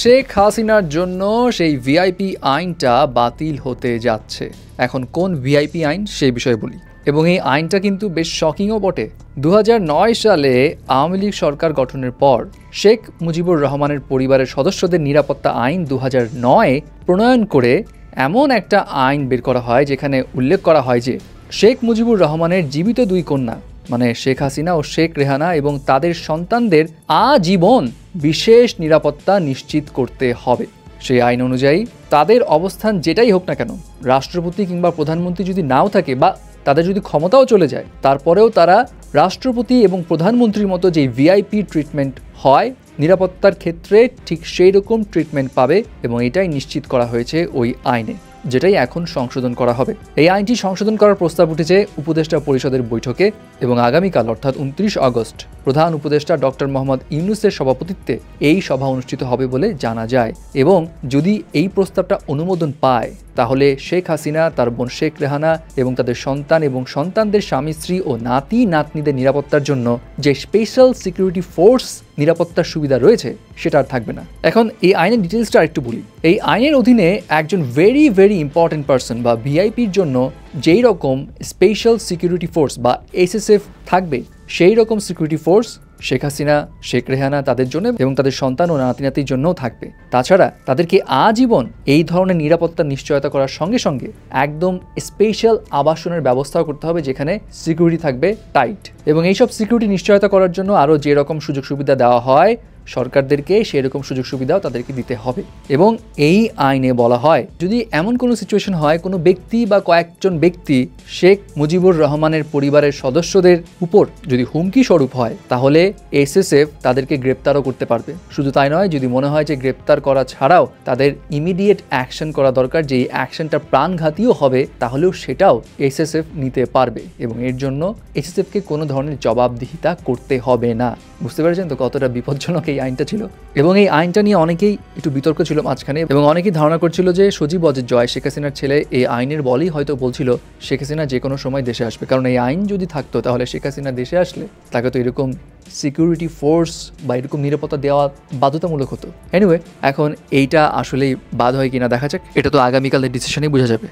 শেখ হাসিনার জন্য সেই ভিআইপি আইনটা বাতিল হতে যাচ্ছে। এখন কোন ভিআইপি আইন সেই বিষয়ে বলি, এবং এই আইনটা কিন্তু বেশ শকিংও বটে। 2009 সালে আওয়ামী লীগ সরকার গঠনের পর শেখ মুজিবুর রহমানের পরিবারের সদস্যদের নিরাপত্তা আইন 2009 প্রণয়ন করে এমন একটা আইন বের করা হয় যেখানে উল্লেখ করা হয় যে শেখ মুজিবুর রহমানের জীবিত দুই কন্যা মানে শেখ হাসিনা ও শেখ রেহানা এবং তাদের সন্তানদের আজীবন বিশেষ নিরাপত্তা নিশ্চিত করতে হবে। সেই আইন অনুযায়ী তাদের অবস্থান যেটাই হোক না কেন, রাষ্ট্রপতি কিংবা প্রধানমন্ত্রী যদি নাও থাকে বা তাদের যদি ক্ষমতাও চলে যায়, তারপরেও তারা রাষ্ট্রপতি এবং প্রধানমন্ত্রীর মতো যে ভিআইপি ট্রিটমেন্ট হয় নিরাপত্তার ক্ষেত্রে ঠিক সেই রকম ট্রিটমেন্ট পাবে, এবং এটাই নিশ্চিত করা হয়েছে ওই আইনে, যেটাই এখন সংশোধন করা হবে। এই আইনটি সংশোধন করার প্রস্তাব উঠেছে উপদেষ্টা পরিষদের বৈঠকে, এবং আগামীকাল অর্থাৎ 29 আগস্ট প্রধান উপদেষ্টা ডক্টর মোহাম্মদ ইউনূসের সভাপতিত্বে এই সভা অনুষ্ঠিত হবে বলে জানা যায়। এবং যদি এই প্রস্তাবটা অনুমোদন পায় তাহলে শেখ হাসিনা, তার বোন শেখ রেহানা এবং তাদের সন্তান এবং সন্তানদের স্বামী স্ত্রী ও নাতি নাতনিদের নিরাপত্তার জন্য যে স্পেশাল সিকিউরিটি ফোর্স নিরাপত্তার সুবিধা রয়েছে সেটা আর থাকবে না। এখন এই আইনের ডিটেলসটা একটু বলি। এই আইনের অধীনে একজন ভেরি ভেরি ইম্পর্টেন্ট পার্সন বা ভিআইপির জন্য যেই রকম স্পেশাল সিকিউরিটি ফোর্স বা এসএসএফ থাকবে, সেই রকম সিকিউরিটি ফোর্স শেখ হাসিনা, শেখ রেহানা তাদের জন্য এবং তাদের সন্তান ও নাতি নাতির জন্যও থাকবে। তাছাড়া তাদেরকে আজীবন এই ধরনের নিরাপত্তার নিশ্চয়তা করার সঙ্গে সঙ্গে একদম স্পেশাল আবাসনের ব্যবস্থাও করতে হবে যেখানে সিকিউরিটি থাকবে টাইট। এবং এইসব সিকিউরিটি নিশ্চয়তা করার জন্য আরও যে রকম সুযোগ সুবিধা দেওয়া হয় সরকারদেরকে, সেই রকম সুযোগ সুবিধাও তাদেরকে দিতে হবে। এবং এই আইনে বলা হয় যদি এমন কোনো সিচুয়েশন হয়, কোনো ব্যক্তি বা কয়েকজন ব্যক্তি শেখ মুজিবুর রহমানের পরিবারের সদস্যদের উপর যদি হুমকি স্বরূপ হয়, তাহলে এসএসএফ তাদেরকে গ্রেপ্তারও করতে পারবে। শুধু তাই নয়, যদি মনে হয় যে গ্রেপ্তার করা ছাড়াও তাদের ইমিডিয়েট অ্যাকশন করা দরকার, যে অ্যাকশনটা প্রাণঘাতীও হবে, তাহলেও সেটাও এসএসএফ নিতে পারবে, এবং এর জন্য এসএসএফকে কোনো ধরনের জবাবদিহিতা করতে হবে না। বুঝতে পেরেছেন তো কতটা বিপজ্জনক এই আইনটা ছিল। এবং এই আইনটা নিয়ে অনেকেই একটু বিতর্ক ছিল মাঝখানে, এবং অনেকেই ধারণা করছিল যে সজীব ওয়াজেদ জয়, শেখ হাসিনার ছেলে, এই আইনের বলেই হয়তো বলছিল শেখ হাসিনা যে কোনো সময় দেশে আসবে, কারণ এই আইন যদি থাকতো তাহলে শেখ হাসিনা দেশে আসলে তাকে তো এরকম সিকিউরিটি ফোর্স বা এরকম নিরাপত্তা দেওয়া বাধ্যতামূলক হতো। এনিওয়ে, এখন এইটা আসলেই বাদ হয় কিনা দেখা যাক, এটা তো আগামীকালের ডিসিশনেই বোঝা যাবে।